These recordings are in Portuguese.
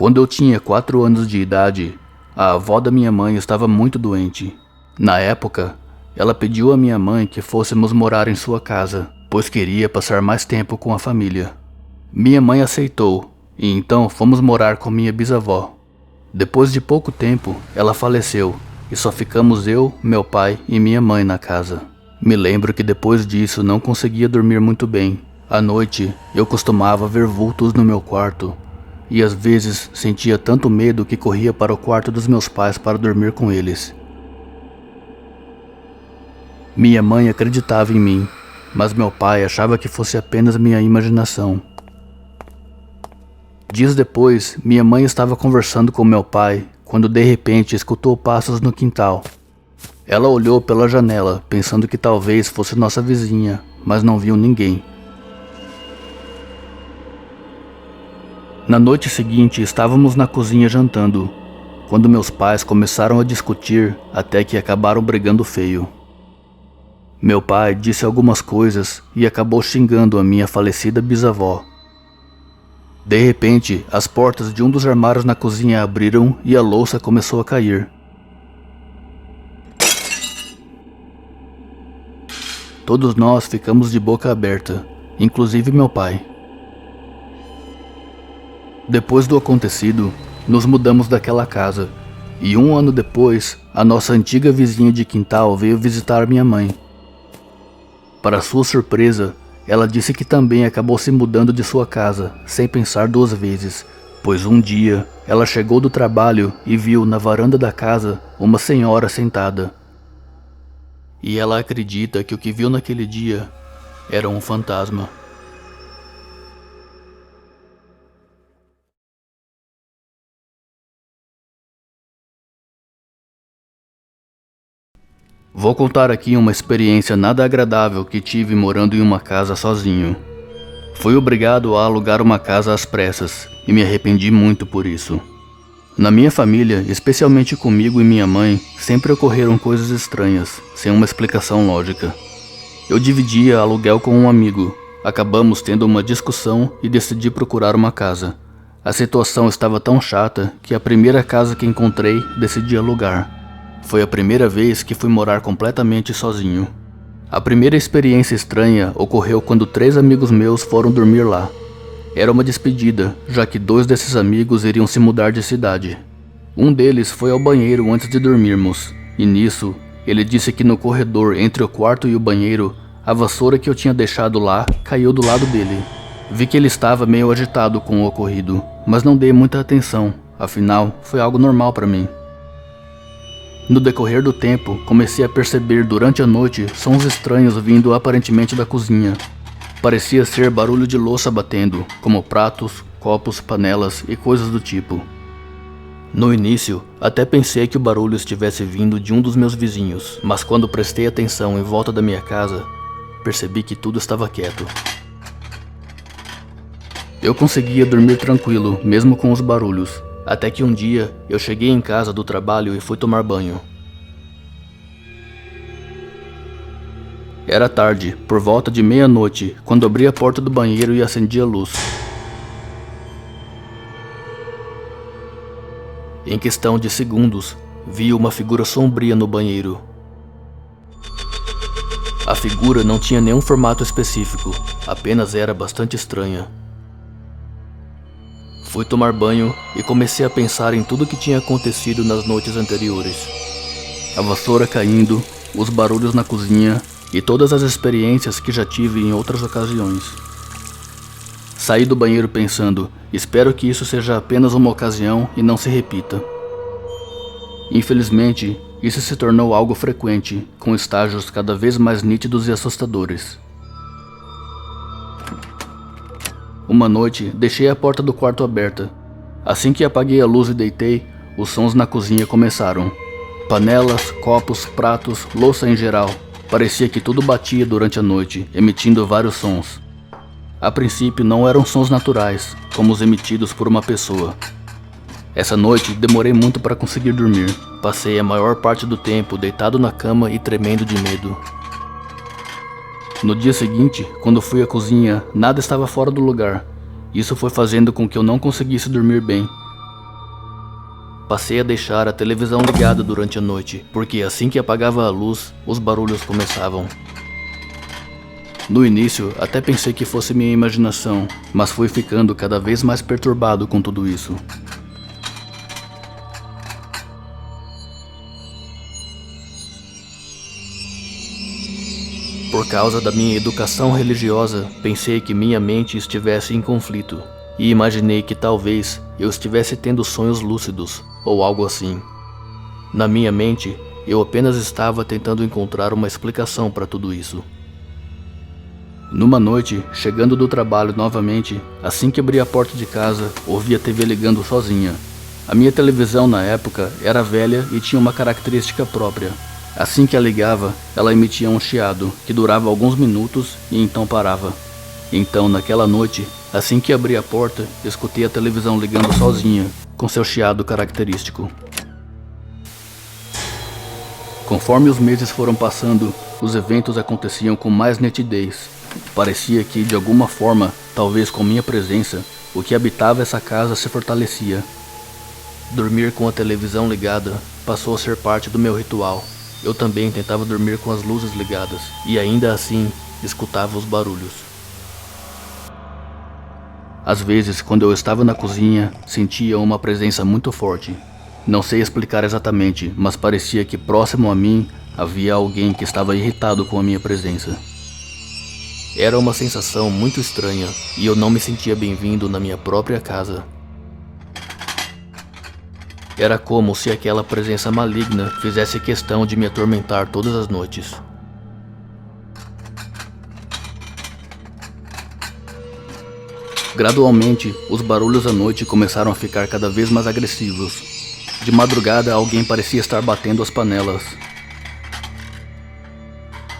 Quando eu tinha 4 anos de idade, a avó da minha mãe estava muito doente. Na época, ela pediu à minha mãe que fôssemos morar em sua casa, pois queria passar mais tempo com a família. Minha mãe aceitou, e então fomos morar com minha bisavó. Depois de pouco tempo, ela faleceu, e só ficamos eu, meu pai e minha mãe na casa. Me lembro que depois disso não conseguia dormir muito bem. À noite, eu costumava ver vultos no meu quarto, e às vezes sentia tanto medo que corria para o quarto dos meus pais para dormir com eles. Minha mãe acreditava em mim, mas meu pai achava que fosse apenas minha imaginação. Dias depois, minha mãe estava conversando com meu pai quando de repente escutou passos no quintal. Ela olhou pela janela, pensando que talvez fosse nossa vizinha, mas não viu ninguém. Na noite seguinte, estávamos na cozinha jantando, quando meus pais começaram a discutir até que acabaram brigando feio. Meu pai disse algumas coisas e acabou xingando a minha falecida bisavó. De repente, as portas de um dos armários na cozinha abriram e a louça começou a cair. Todos nós ficamos de boca aberta, inclusive meu pai. Depois do acontecido, nos mudamos daquela casa, e 1 ano depois, a nossa antiga vizinha de quintal veio visitar minha mãe. Para sua surpresa, ela disse que também acabou se mudando de sua casa, sem pensar 2 vezes, pois um dia ela chegou do trabalho e viu na varanda da casa uma senhora sentada. E ela acredita que o que viu naquele dia era um fantasma. Vou contar aqui uma experiência nada agradável que tive morando em uma casa sozinho. Fui obrigado a alugar uma casa às pressas e me arrependi muito por isso. Na minha família, especialmente comigo e minha mãe, sempre ocorreram coisas estranhas, sem uma explicação lógica. Eu dividia aluguel com um amigo. Acabamos tendo uma discussão e decidi procurar uma casa. A situação estava tão chata que a primeira casa que encontrei decidi alugar. Foi a primeira vez que fui morar completamente sozinho. A primeira experiência estranha ocorreu quando 3 amigos meus foram dormir lá. Era uma despedida, já que 2 desses amigos iriam se mudar de cidade. Um deles foi ao banheiro antes de dormirmos, e nisso, ele disse que no corredor entre o quarto e o banheiro, a vassoura que eu tinha deixado lá caiu do lado dele. Vi que ele estava meio agitado com o ocorrido, mas não dei muita atenção, afinal, foi algo normal para mim. No decorrer do tempo, comecei a perceber durante a noite sons estranhos vindo aparentemente da cozinha. Parecia ser barulho de louça batendo, como pratos, copos, panelas e coisas do tipo. No início, até pensei que o barulho estivesse vindo de um dos meus vizinhos, mas quando prestei atenção em volta da minha casa, percebi que tudo estava quieto. Eu conseguia dormir tranquilo, mesmo com os barulhos. Até que um dia, eu cheguei em casa do trabalho e fui tomar banho. Era tarde, por volta de meia-noite, quando abri a porta do banheiro e acendi a luz. Em questão de segundos, vi uma figura sombria no banheiro. A figura não tinha nenhum formato específico, apenas era bastante estranha. Fui tomar banho e comecei a pensar em tudo que tinha acontecido nas noites anteriores. A vassoura caindo, os barulhos na cozinha e todas as experiências que já tive em outras ocasiões. Saí do banheiro pensando, espero que isso seja apenas uma ocasião e não se repita. Infelizmente, isso se tornou algo frequente, com estágios cada vez mais nítidos e assustadores. Uma noite, deixei a porta do quarto aberta. Assim que apaguei a luz e deitei, os sons na cozinha começaram. Panelas, copos, pratos, louça em geral. Parecia que tudo batia durante a noite, emitindo vários sons. A princípio não eram sons naturais, como os emitidos por uma pessoa. Essa noite demorei muito para conseguir dormir. Passei a maior parte do tempo deitado na cama e tremendo de medo. No dia seguinte, quando fui à cozinha, nada estava fora do lugar. Isso foi fazendo com que eu não conseguisse dormir bem. Passei a deixar a televisão ligada durante a noite, porque assim que apagava a luz, os barulhos começavam. No início, até pensei que fosse minha imaginação, mas fui ficando cada vez mais perturbado com tudo isso. Por causa da minha educação religiosa, pensei que minha mente estivesse em conflito, e imaginei que talvez eu estivesse tendo sonhos lúcidos, ou algo assim. Na minha mente, eu apenas estava tentando encontrar uma explicação para tudo isso. Numa noite, chegando do trabalho novamente, assim que abri a porta de casa, ouvi a TV ligando sozinha. A minha televisão na época era velha e tinha uma característica própria. Assim que a ligava, ela emitia um chiado, que durava alguns minutos e então parava. Então, naquela noite, assim que abri a porta, escutei a televisão ligando sozinha, com seu chiado característico. Conforme os meses foram passando, os eventos aconteciam com mais nitidez. Parecia que, de alguma forma, talvez com minha presença, o que habitava essa casa se fortalecia. Dormir com a televisão ligada passou a ser parte do meu ritual. Eu também tentava dormir com as luzes ligadas, e ainda assim, escutava os barulhos. Às vezes, quando eu estava na cozinha, sentia uma presença muito forte. Não sei explicar exatamente, mas parecia que próximo a mim havia alguém que estava irritado com a minha presença. Era uma sensação muito estranha, e eu não me sentia bem-vindo na minha própria casa. Era como se aquela presença maligna fizesse questão de me atormentar todas as noites. Gradualmente, os barulhos à noite começaram a ficar cada vez mais agressivos. De madrugada, alguém parecia estar batendo as panelas.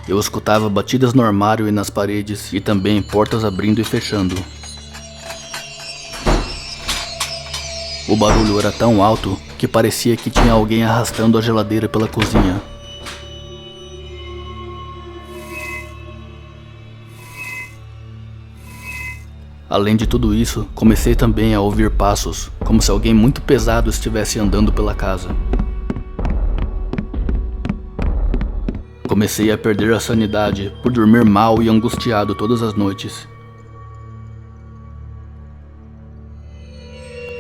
Eu escutava batidas no armário e nas paredes, e também portas abrindo e fechando. O barulho era tão alto que parecia que tinha alguém arrastando a geladeira pela cozinha. Além de tudo isso, comecei também a ouvir passos, como se alguém muito pesado estivesse andando pela casa. Comecei a perder a sanidade por dormir mal e angustiado todas as noites.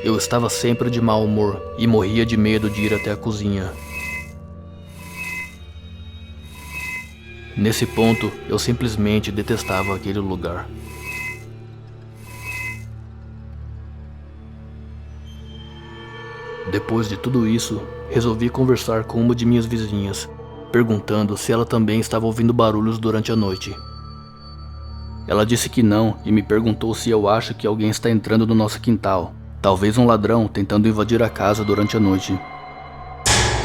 Eu estava sempre de mau humor e morria de medo de ir até a cozinha. Nesse ponto, eu simplesmente detestava aquele lugar. Depois de tudo isso, resolvi conversar com uma de minhas vizinhas, perguntando se ela também estava ouvindo barulhos durante a noite. Ela disse que não e me perguntou se eu acho que alguém está entrando no nosso quintal. Talvez um ladrão tentando invadir a casa durante a noite.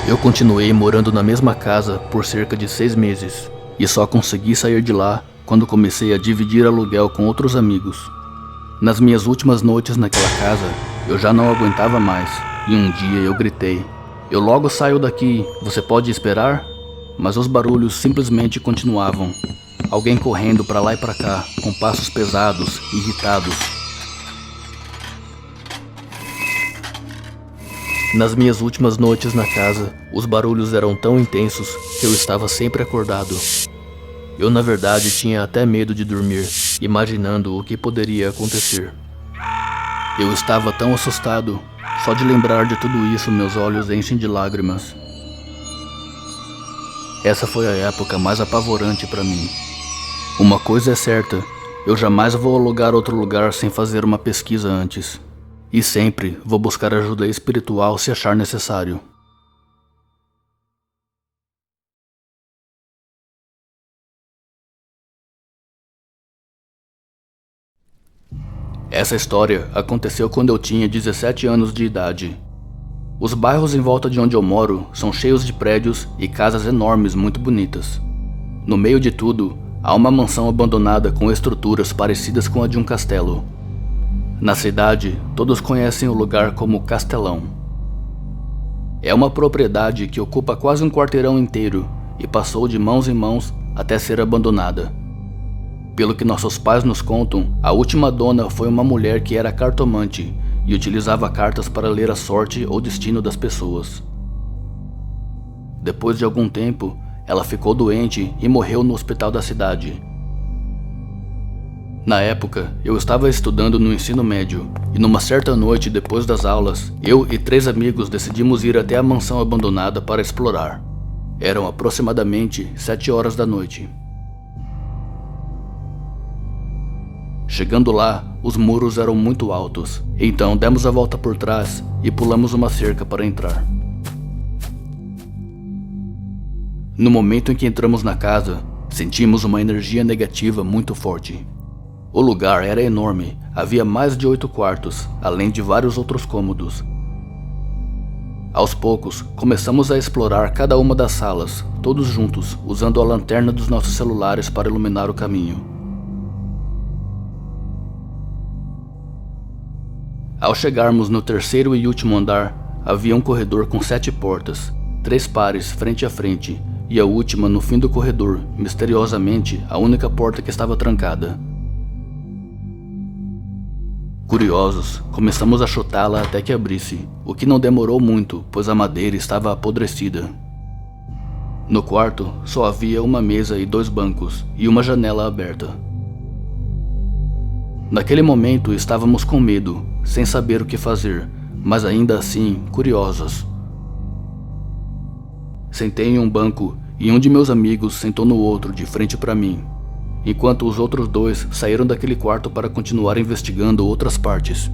Eu continuei morando na mesma casa por cerca de 6 meses e só consegui sair de lá quando comecei a dividir aluguel com outros amigos. Nas minhas últimas noites naquela casa, eu já não aguentava mais e um dia eu gritei: "Eu logo saio daqui, você pode esperar?" Mas os barulhos simplesmente continuavam. Alguém correndo para lá e para cá, com passos pesados, irritados. Nas minhas últimas noites na casa, os barulhos eram tão intensos que eu estava sempre acordado. Eu na verdade tinha até medo de dormir, imaginando o que poderia acontecer. Eu estava tão assustado, só de lembrar de tudo isso meus olhos enchem de lágrimas. Essa foi a época mais apavorante para mim. Uma coisa é certa, eu jamais vou alugar outro lugar sem fazer uma pesquisa antes. E sempre vou buscar ajuda espiritual se achar necessário. Essa história aconteceu quando eu tinha 17 anos de idade. Os bairros em volta de onde eu moro são cheios de prédios e casas enormes muito bonitas. No meio de tudo, há uma mansão abandonada com estruturas parecidas com a de um castelo. Na cidade, todos conhecem o lugar como Castelão. É uma propriedade que ocupa quase um quarteirão inteiro e passou de mãos em mãos até ser abandonada. Pelo que nossos pais nos contam, a última dona foi uma mulher que era cartomante e utilizava cartas para ler a sorte ou destino das pessoas. Depois de algum tempo, ela ficou doente e morreu no hospital da cidade. Na época, eu estava estudando no ensino médio e numa certa noite depois das aulas, eu e 3 amigos decidimos ir até a mansão abandonada para explorar. Eram aproximadamente 7 horas da noite. Chegando lá, os muros eram muito altos, então demos a volta por trás e pulamos uma cerca para entrar. No momento em que entramos na casa, sentimos uma energia negativa muito forte. O lugar era enorme, havia mais de 8 quartos, além de vários outros cômodos. Aos poucos, começamos a explorar cada uma das salas, todos juntos, usando a lanterna dos nossos celulares para iluminar o caminho. Ao chegarmos no terceiro e último andar, havia um corredor com 7 portas, 3 pares frente a frente, e a última no fim do corredor, misteriosamente a única porta que estava trancada. Curiosos, começamos a chutá-la até que abrisse, o que não demorou muito, pois a madeira estava apodrecida. No quarto, só havia uma mesa e 2 bancos, e uma janela aberta. Naquele momento estávamos com medo, sem saber o que fazer, mas ainda assim curiosos. Sentei em um banco e um de meus amigos sentou no outro, de frente para mim, enquanto os outros 2 saíram daquele quarto para continuar investigando outras partes.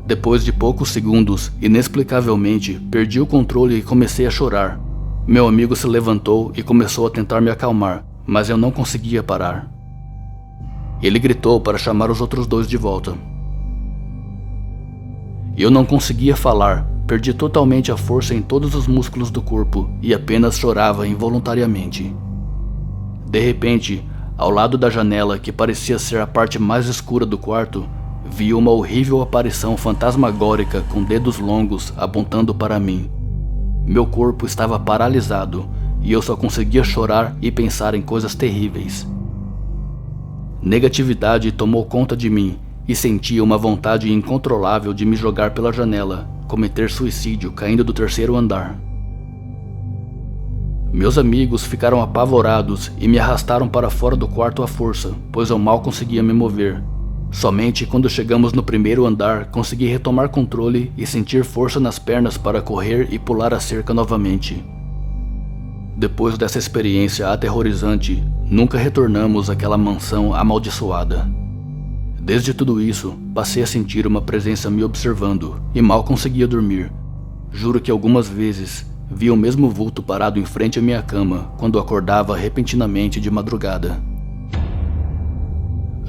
Depois de poucos segundos, inexplicavelmente, perdi o controle e comecei a chorar. Meu amigo se levantou e começou a tentar me acalmar, mas eu não conseguia parar. Ele gritou para chamar os outros 2 de volta. Eu não conseguia falar, perdi totalmente a força em todos os músculos do corpo e apenas chorava involuntariamente. De repente, ao lado da janela, que parecia ser a parte mais escura do quarto, vi uma horrível aparição fantasmagórica com dedos longos apontando para mim. Meu corpo estava paralisado e eu só conseguia chorar e pensar em coisas terríveis. Negatividade tomou conta de mim e sentia uma vontade incontrolável de me jogar pela janela, cometer suicídio caindo do 3º andar. Meus amigos ficaram apavorados e me arrastaram para fora do quarto à força, pois eu mal conseguia me mover. Somente quando chegamos no 1º andar consegui retomar controle e sentir força nas pernas para correr e pular a cerca novamente. Depois dessa experiência aterrorizante, nunca retornamos àquela mansão amaldiçoada. Desde tudo isso, passei a sentir uma presença me observando e mal conseguia dormir. Juro que algumas vezes vi o mesmo vulto parado em frente à minha cama quando acordava repentinamente de madrugada.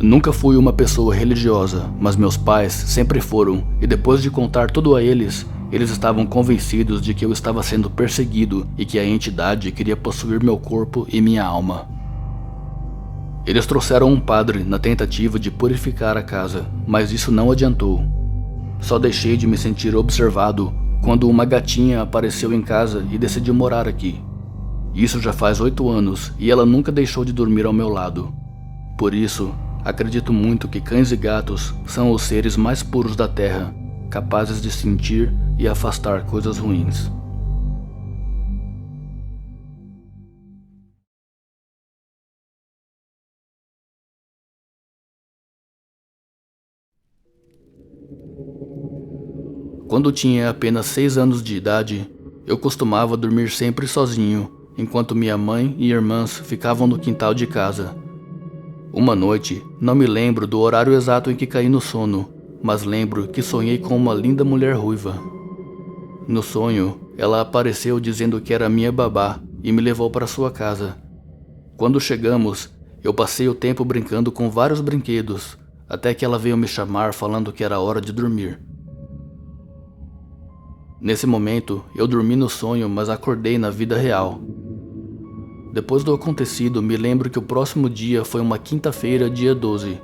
Nunca fui uma pessoa religiosa, mas meus pais sempre foram, e depois de contar tudo a eles estavam convencidos de que eu estava sendo perseguido e que a entidade queria possuir meu corpo e minha alma. Eles trouxeram um padre na tentativa de purificar a casa, mas isso não adiantou. Só deixei de me sentir observado quando uma gatinha apareceu em casa e decidiu morar aqui. Isso já faz 8 anos e ela nunca deixou de dormir ao meu lado. Por isso, acredito muito que cães e gatos são os seres mais puros da Terra, capazes de sentir e afastar coisas ruins. Quando tinha apenas 6 anos de idade, eu costumava dormir sempre sozinho, enquanto minha mãe e irmãs ficavam no quintal de casa. Uma noite, não me lembro do horário exato em que caí no sono, mas lembro que sonhei com uma linda mulher ruiva. No sonho, ela apareceu dizendo que era minha babá e me levou para sua casa. Quando chegamos, eu passei o tempo brincando com vários brinquedos, até que ela veio me chamar falando que era hora de dormir. Nesse momento, eu dormi no sonho, mas acordei na vida real. Depois do acontecido, me lembro que o próximo dia foi uma quinta-feira, dia 12.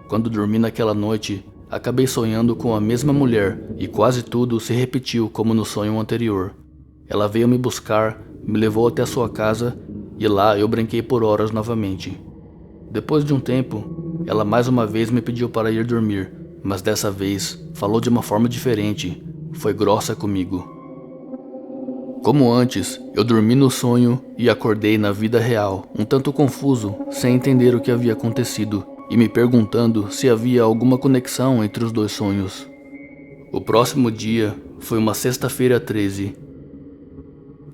Quando dormi naquela noite, acabei sonhando com a mesma mulher e quase tudo se repetiu como no sonho anterior. Ela veio me buscar, me levou até a sua casa e lá eu brinquei por horas novamente. Depois de um tempo, ela mais uma vez me pediu para ir dormir, mas dessa vez falou de uma forma diferente, foi grossa comigo. Como antes, eu dormi no sonho e acordei na vida real, um tanto confuso, sem entender o que havia acontecido e me perguntando se havia alguma conexão entre os dois sonhos. O próximo dia foi uma sexta-feira 13.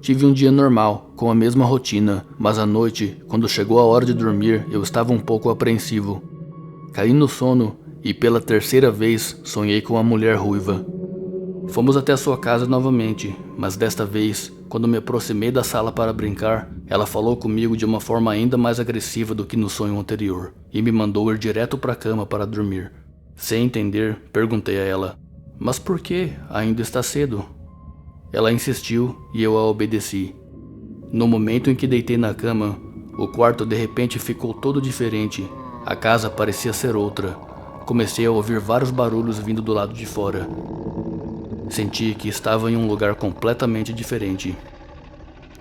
Tive um dia normal, com a mesma rotina, mas à noite, quando chegou a hora de dormir, eu estava um pouco apreensivo. Caí no sono e pela terceira vez sonhei com a mulher ruiva. Fomos até a sua casa novamente, mas desta vez, quando me aproximei da sala para brincar, ela falou comigo de uma forma ainda mais agressiva do que no sonho anterior e me mandou ir direto para a cama para dormir. Sem entender, perguntei a ela: "Mas por que? Ainda está cedo." Ela insistiu e eu a obedeci. No momento em que deitei na cama, o quarto de repente ficou todo diferente. A casa parecia ser outra. Comecei a ouvir vários barulhos vindo do lado de fora. Senti que estava em um lugar completamente diferente.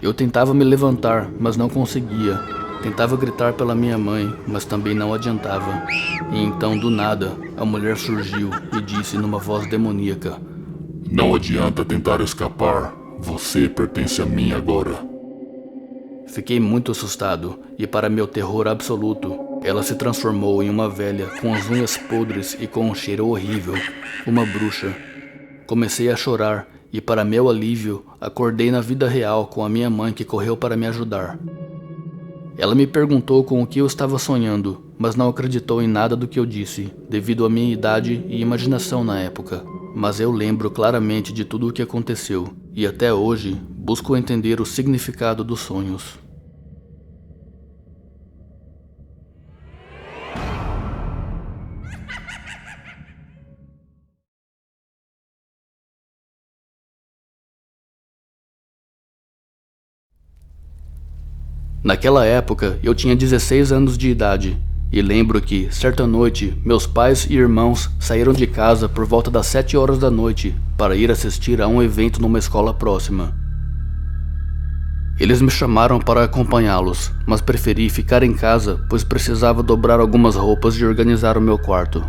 Eu tentava me levantar, mas não conseguia. Tentava gritar pela minha mãe, mas também não adiantava. E então, do nada, a mulher surgiu e disse numa voz demoníaca: "Não adianta tentar escapar. Você pertence a mim agora." Fiquei muito assustado e, para meu terror absoluto, ela se transformou em uma velha com as unhas podres e com um cheiro horrível, uma bruxa. Comecei a chorar e, para meu alívio, acordei na vida real com a minha mãe que correu para me ajudar. Ela me perguntou com o que eu estava sonhando, mas não acreditou em nada do que eu disse, devido à minha idade e imaginação na época. Mas eu lembro claramente de tudo o que aconteceu, e até hoje busco entender o significado dos sonhos. Naquela época, eu tinha 16 anos de idade, e lembro que, certa noite, meus pais e irmãos saíram de casa por volta das 7 horas da noite para ir assistir a um evento numa escola próxima. Eles me chamaram para acompanhá-los, mas preferi ficar em casa, pois precisava dobrar algumas roupas e organizar o meu quarto.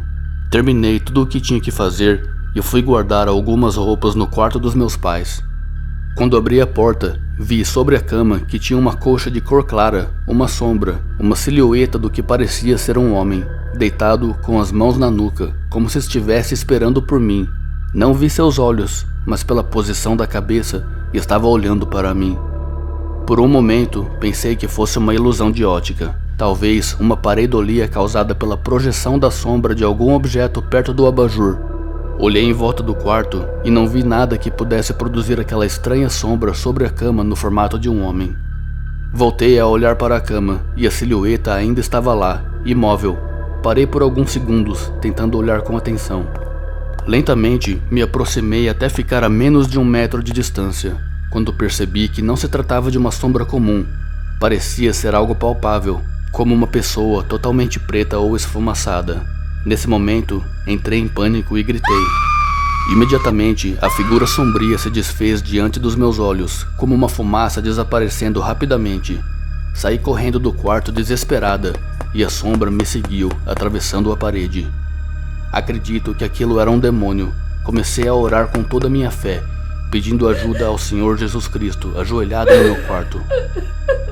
Terminei tudo o que tinha que fazer e fui guardar algumas roupas no quarto dos meus pais. Quando abri a porta, vi sobre a cama que tinha uma colcha de cor clara, uma sombra, uma silhueta do que parecia ser um homem, deitado com as mãos na nuca, como se estivesse esperando por mim. Não vi seus olhos, mas pela posição da cabeça, estava olhando para mim. Por um momento, pensei que fosse uma ilusão de ótica, talvez uma pareidolia causada pela projeção da sombra de algum objeto perto do abajur. Olhei em volta do quarto e não vi nada que pudesse produzir aquela estranha sombra sobre a cama no formato de um homem. Voltei a olhar para a cama e a silhueta ainda estava lá, imóvel. Parei por alguns segundos, tentando olhar com atenção. Lentamente, me aproximei até ficar a menos de 1 metro de distância, quando percebi que não se tratava de uma sombra comum. Parecia ser algo palpável, como uma pessoa totalmente preta ou esfumaçada. Nesse momento, entrei em pânico e gritei. Imediatamente, a figura sombria se desfez diante dos meus olhos, como uma fumaça desaparecendo rapidamente. Saí correndo do quarto desesperada, e a sombra me seguiu, atravessando a parede. Acredito que aquilo era um demônio. Comecei a orar com toda a minha fé, pedindo ajuda ao Senhor Jesus Cristo, ajoelhado no meu quarto.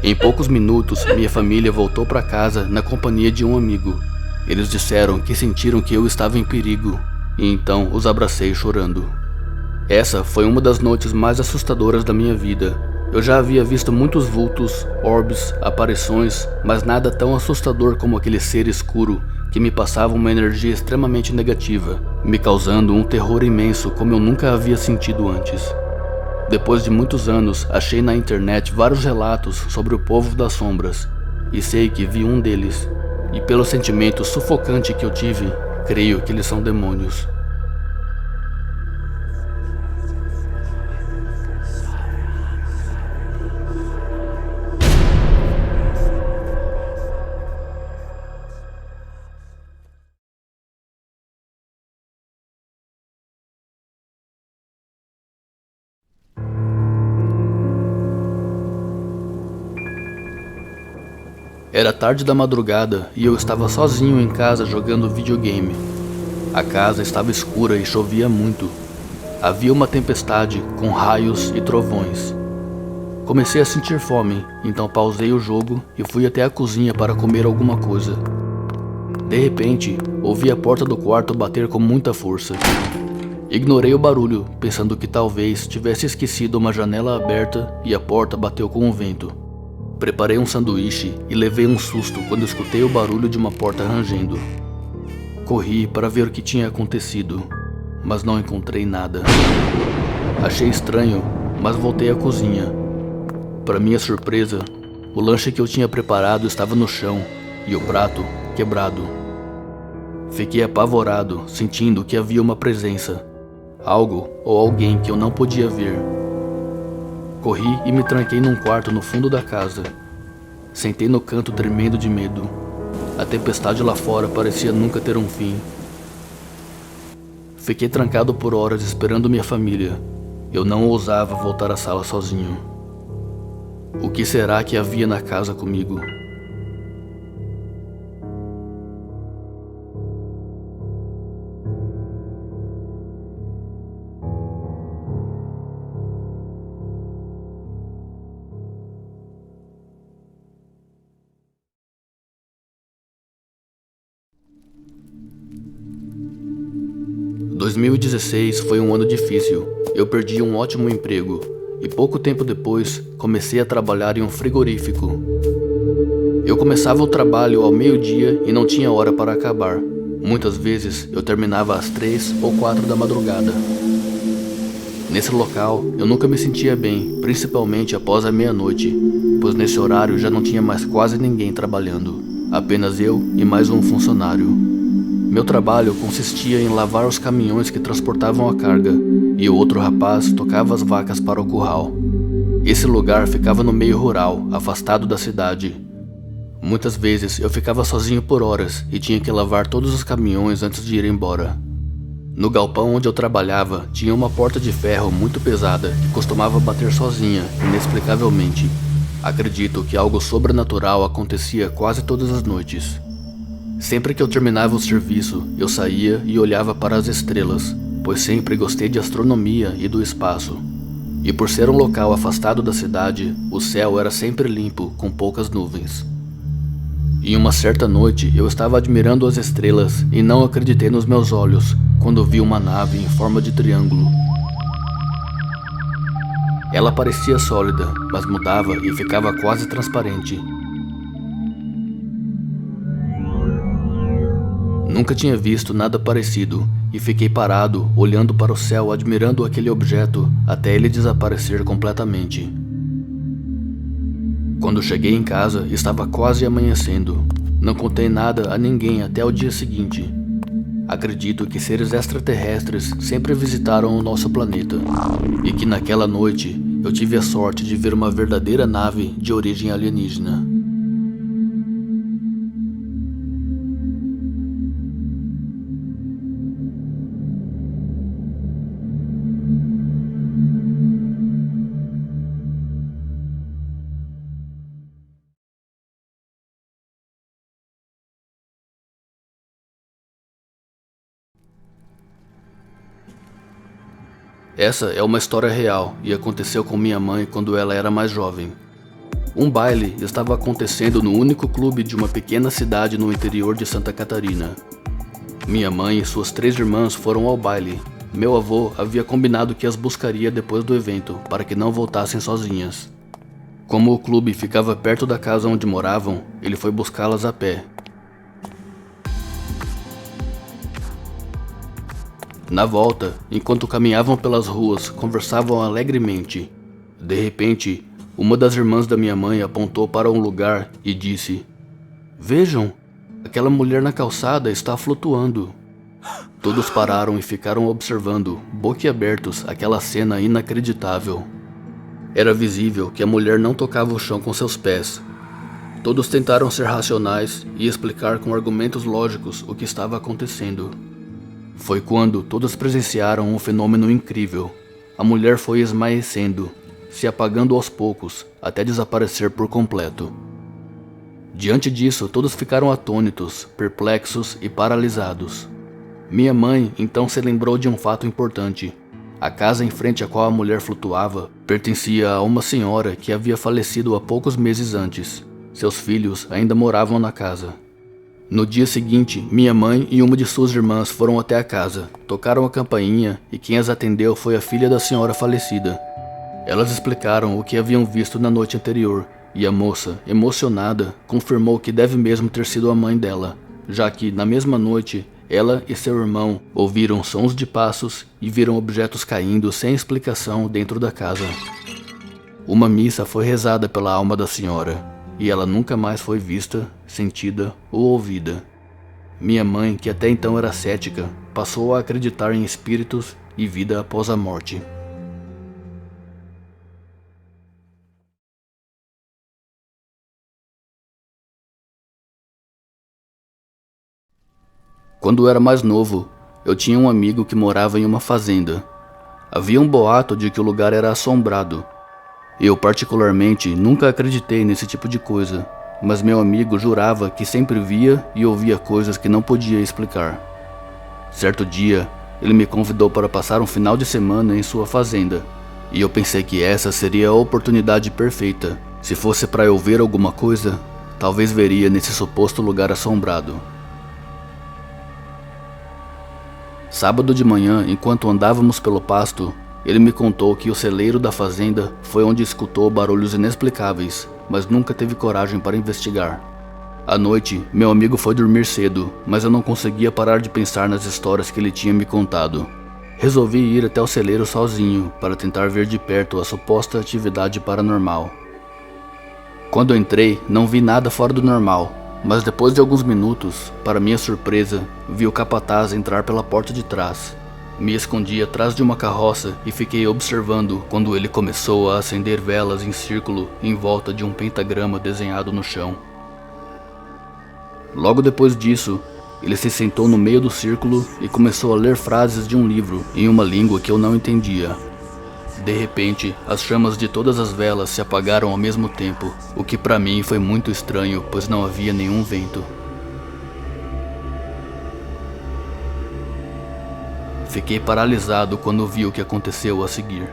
Em poucos minutos, minha família voltou para casa na companhia de um amigo. Eles disseram que sentiram que eu estava em perigo, e então os abracei chorando. Essa foi uma das noites mais assustadoras da minha vida. Eu já havia visto muitos vultos, orbes, aparições, mas nada tão assustador como aquele ser escuro que me passava uma energia extremamente negativa, me causando um terror imenso como eu nunca havia sentido antes. Depois de muitos anos, achei na internet vários relatos sobre o povo das sombras, e sei que vi um deles. E pelo sentimento sufocante que eu tive, creio que eles são demônios. Era tarde da madrugada e eu estava sozinho em casa jogando videogame. A casa estava escura e chovia muito. Havia uma tempestade com raios e trovões. Comecei a sentir fome, então pausei o jogo e fui até a cozinha para comer alguma coisa. De repente, ouvi a porta do quarto bater com muita força. Ignorei o barulho, pensando que talvez tivesse esquecido uma janela aberta e a porta bateu com o vento. Preparei um sanduíche e levei um susto quando escutei o barulho de uma porta rangendo. Corri para ver o que tinha acontecido, mas não encontrei nada. Achei estranho, mas voltei à cozinha. Para minha surpresa, o lanche que eu tinha preparado estava no chão e o prato quebrado. Fiquei apavorado, sentindo que havia uma presença, algo ou alguém que eu não podia ver. Corri e me tranquei num quarto no fundo da casa. Sentei no canto tremendo de medo. A tempestade lá fora parecia nunca ter um fim. Fiquei trancado por horas esperando minha família. Eu não ousava voltar à sala sozinho. O que será que havia na casa comigo? Em 2016 foi um ano difícil. Eu perdi um ótimo emprego e pouco tempo depois comecei a trabalhar em um frigorífico. Eu começava o trabalho ao meio-dia e não tinha hora para acabar. Muitas vezes eu terminava às 3 ou 4 da madrugada. Nesse local eu nunca me sentia bem, principalmente após a meia-noite, pois nesse horário já não tinha mais quase ninguém trabalhando, apenas eu e mais um funcionário. Meu trabalho consistia em lavar os caminhões que transportavam a carga, e o outro rapaz tocava as vacas para o curral. Esse lugar ficava no meio rural, afastado da cidade. Muitas vezes eu ficava sozinho por horas e tinha que lavar todos os caminhões antes de ir embora. No galpão onde eu trabalhava, tinha uma porta de ferro muito pesada que costumava bater sozinha, inexplicavelmente. Acredito que algo sobrenatural acontecia quase todas as noites. Sempre que eu terminava o serviço, eu saía e olhava para as estrelas, pois sempre gostei de astronomia e do espaço. E por ser um local afastado da cidade, o céu era sempre limpo, com poucas nuvens. Em uma certa noite, eu estava admirando as estrelas e não acreditei nos meus olhos quando vi uma nave em forma de triângulo. Ela parecia sólida, mas mudava e ficava quase transparente. Nunca tinha visto nada parecido e fiquei parado, olhando para o céu, admirando aquele objeto até ele desaparecer completamente. Quando cheguei em casa, estava quase amanhecendo. Não contei nada a ninguém até o dia seguinte. Acredito que seres extraterrestres sempre visitaram o nosso planeta e que naquela noite eu tive a sorte de ver uma verdadeira nave de origem alienígena. Essa é uma história real e aconteceu com minha mãe quando ela era mais jovem. Um baile estava acontecendo no único clube de uma pequena cidade no interior de Santa Catarina. Minha mãe e suas 3 irmãs foram ao baile. Meu avô havia combinado que as buscaria depois do evento para que não voltassem sozinhas. Como o clube ficava perto da casa onde moravam, ele foi buscá-las a pé. Na volta, enquanto caminhavam pelas ruas, conversavam alegremente. De repente, uma das irmãs da minha mãe apontou para um lugar e disse: "Vejam, aquela mulher na calçada está flutuando." Todos pararam e ficaram observando, boquiabertos, aquela cena inacreditável. Era visível que a mulher não tocava o chão com seus pés. Todos tentaram ser racionais e explicar com argumentos lógicos o que estava acontecendo. Foi quando todos presenciaram um fenômeno incrível. A mulher foi esmaecendo, se apagando aos poucos, até desaparecer por completo. Diante disso, todos ficaram atônitos, perplexos e paralisados. Minha mãe então se lembrou de um fato importante. A casa em frente à qual a mulher flutuava pertencia a uma senhora que havia falecido há poucos meses antes. Seus filhos ainda moravam na casa. No dia seguinte, minha mãe e uma de suas irmãs foram até a casa, tocaram a campainha e quem as atendeu foi a filha da senhora falecida. Elas explicaram o que haviam visto na noite anterior e a moça, emocionada, confirmou que deve mesmo ter sido a mãe dela, já que, na mesma noite, ela e seu irmão ouviram sons de passos e viram objetos caindo sem explicação dentro da casa. Uma missa foi rezada pela alma da senhora, e ela nunca mais foi vista, sentida ou ouvida. Minha mãe, que até então era cética, passou a acreditar em espíritos e vida após a morte. Quando era mais novo, eu tinha um amigo que morava em uma fazenda. Havia um boato de que o lugar era assombrado. Eu, particularmente, nunca acreditei nesse tipo de coisa, mas meu amigo jurava que sempre via e ouvia coisas que não podia explicar. Certo dia, ele me convidou para passar um final de semana em sua fazenda, e eu pensei que essa seria a oportunidade perfeita. Se fosse para eu ver alguma coisa, talvez veria nesse suposto lugar assombrado. Sábado de manhã, enquanto andávamos pelo pasto, ele me contou que o celeiro da fazenda foi onde escutou barulhos inexplicáveis, mas nunca teve coragem para investigar. À noite, meu amigo foi dormir cedo, mas eu não conseguia parar de pensar nas histórias que ele tinha me contado. Resolvi ir até o celeiro sozinho para tentar ver de perto a suposta atividade paranormal. Quando entrei, não vi nada fora do normal. Mas depois de alguns minutos, para minha surpresa, vi o capataz entrar pela porta de trás. Me escondi atrás de uma carroça e fiquei observando quando ele começou a acender velas em círculo em volta de um pentagrama desenhado no chão. Logo depois disso, ele se sentou no meio do círculo e começou a ler frases de um livro em uma língua que eu não entendia. De repente, as chamas de todas as velas se apagaram ao mesmo tempo, o que para mim foi muito estranho, pois não havia nenhum vento. Fiquei paralisado quando vi o que aconteceu a seguir.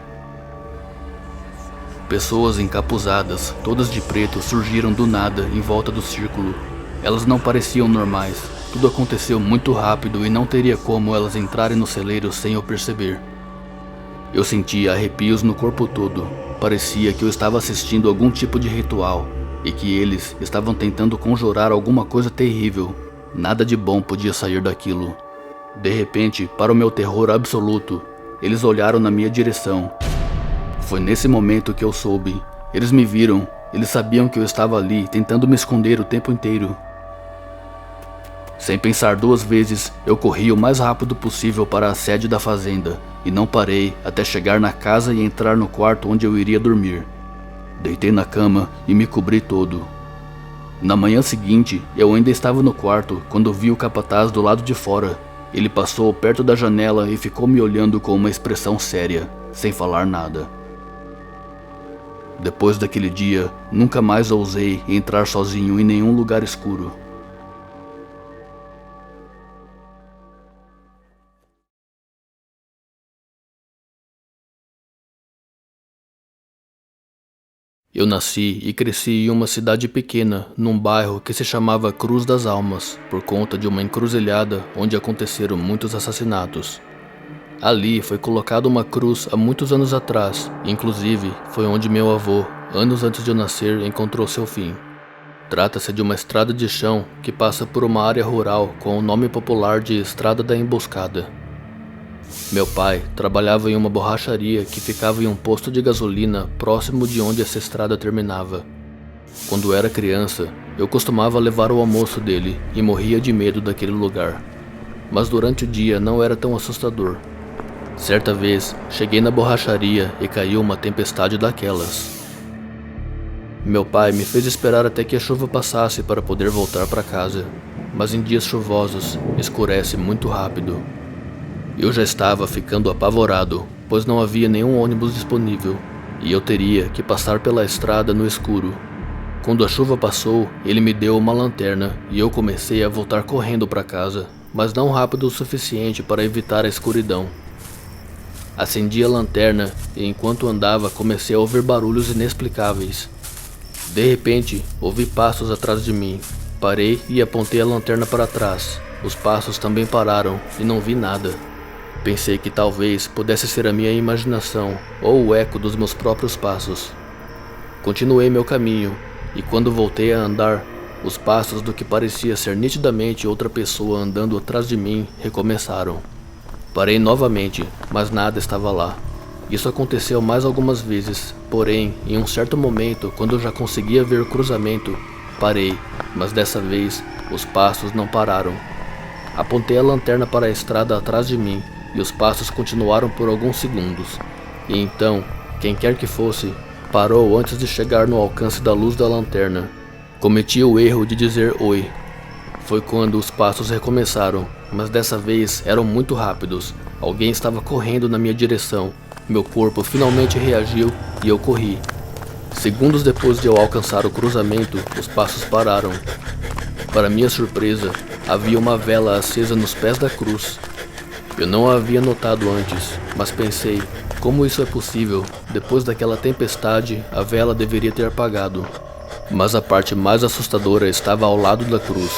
Pessoas encapuzadas, todas de preto, surgiram do nada em volta do círculo. Elas não pareciam normais, tudo aconteceu muito rápido e não teria como elas entrarem no celeiro sem eu perceber. Eu sentia arrepios no corpo todo. Parecia que eu estava assistindo algum tipo de ritual e que eles estavam tentando conjurar alguma coisa terrível. Nada de bom podia sair daquilo. De repente, para o meu terror absoluto, eles olharam na minha direção. Foi nesse momento que eu soube. Eles me viram. Eles sabiam que eu estava ali, tentando me esconder o tempo inteiro. Sem pensar duas vezes, eu corri o mais rápido possível para a sede da fazenda e não parei até chegar na casa e entrar no quarto onde eu iria dormir. Deitei na cama e me cobri todo. Na manhã seguinte, eu ainda estava no quarto quando vi o capataz do lado de fora. Ele passou perto da janela e ficou me olhando com uma expressão séria, sem falar nada. Depois daquele dia, nunca mais ousei entrar sozinho em nenhum lugar escuro. Eu nasci e cresci em uma cidade pequena, num bairro que se chamava Cruz das Almas, por conta de uma encruzilhada onde aconteceram muitos assassinatos. Ali foi colocada uma cruz há muitos anos atrás, inclusive foi onde meu avô, anos antes de eu nascer, encontrou seu fim. Trata-se de uma estrada de chão que passa por uma área rural com o nome popular de Estrada da Emboscada. Meu pai trabalhava em uma borracharia que ficava em um posto de gasolina próximo de onde essa estrada terminava. Quando era criança, eu costumava levar o almoço dele e morria de medo daquele lugar. Mas durante o dia não era tão assustador. Certa vez, cheguei na borracharia e caiu uma tempestade daquelas. Meu pai me fez esperar até que a chuva passasse para poder voltar para casa, mas em dias chuvosos, escurece muito rápido. Eu já estava ficando apavorado, pois não havia nenhum ônibus disponível, e eu teria que passar pela estrada no escuro. Quando a chuva passou, ele me deu uma lanterna e eu comecei a voltar correndo para casa, mas não rápido o suficiente para evitar a escuridão. Acendi a lanterna e enquanto andava comecei a ouvir barulhos inexplicáveis. De repente, ouvi passos atrás de mim. Parei e apontei a lanterna para trás. Os passos também pararam e não vi nada. Pensei que talvez pudesse ser a minha imaginação ou o eco dos meus próprios passos. Continuei meu caminho e quando voltei a andar, os passos do que parecia ser nitidamente outra pessoa andando atrás de mim recomeçaram. Parei novamente, mas nada estava lá. Isso aconteceu mais algumas vezes, porém, em um certo momento, quando eu já conseguia ver o cruzamento, parei, mas dessa vez, os passos não pararam. Apontei a lanterna para a estrada atrás de mim, e os passos continuaram por alguns segundos. E então, quem quer que fosse, parou antes de chegar no alcance da luz da lanterna. Cometi o erro de dizer oi. Foi quando os passos recomeçaram, mas dessa vez eram muito rápidos. Alguém estava correndo na minha direção. Meu corpo finalmente reagiu e eu corri. Segundos depois de eu alcançar o cruzamento, os passos pararam. Para minha surpresa, havia uma vela acesa nos pés da cruz. Eu não a havia notado antes, mas pensei, como isso é possível? Depois daquela tempestade, a vela deveria ter apagado. Mas a parte mais assustadora estava ao lado da cruz.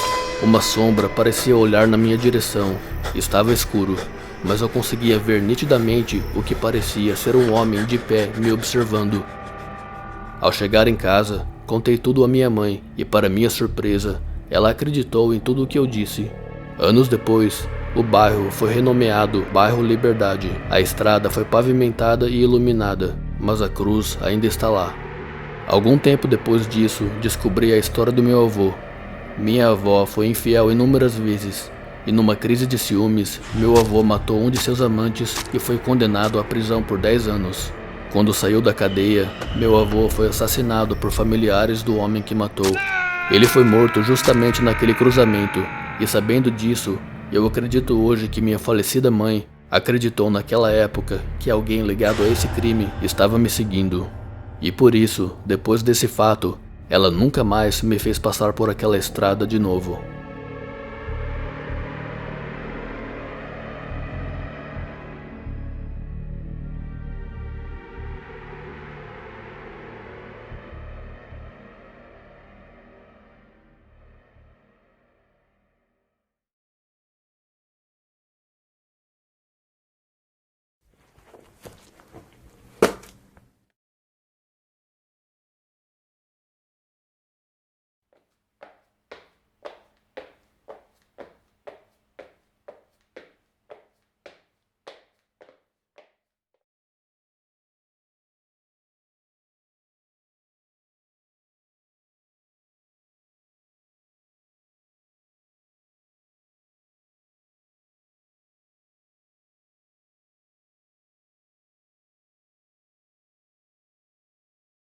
Uma sombra parecia olhar na minha direção. Estava escuro, mas eu conseguia ver nitidamente o que parecia ser um homem de pé me observando. Ao chegar em casa, contei tudo à minha mãe e, para minha surpresa, ela acreditou em tudo o que eu disse. Anos depois, o bairro foi renomeado Bairro Liberdade. A estrada foi pavimentada e iluminada, mas a cruz ainda está lá. Algum tempo depois disso, descobri a história do meu avô. Minha avó foi infiel inúmeras vezes, e numa crise de ciúmes, meu avô matou um de seus amantes e foi condenado à prisão por 10 anos. Quando saiu da cadeia, meu avô foi assassinado por familiares do homem que matou. Ele foi morto justamente naquele cruzamento, e sabendo disso, eu acredito hoje que minha falecida mãe acreditou naquela época que alguém ligado a esse crime estava me seguindo. E por isso, depois desse fato, ela nunca mais me fez passar por aquela estrada de novo.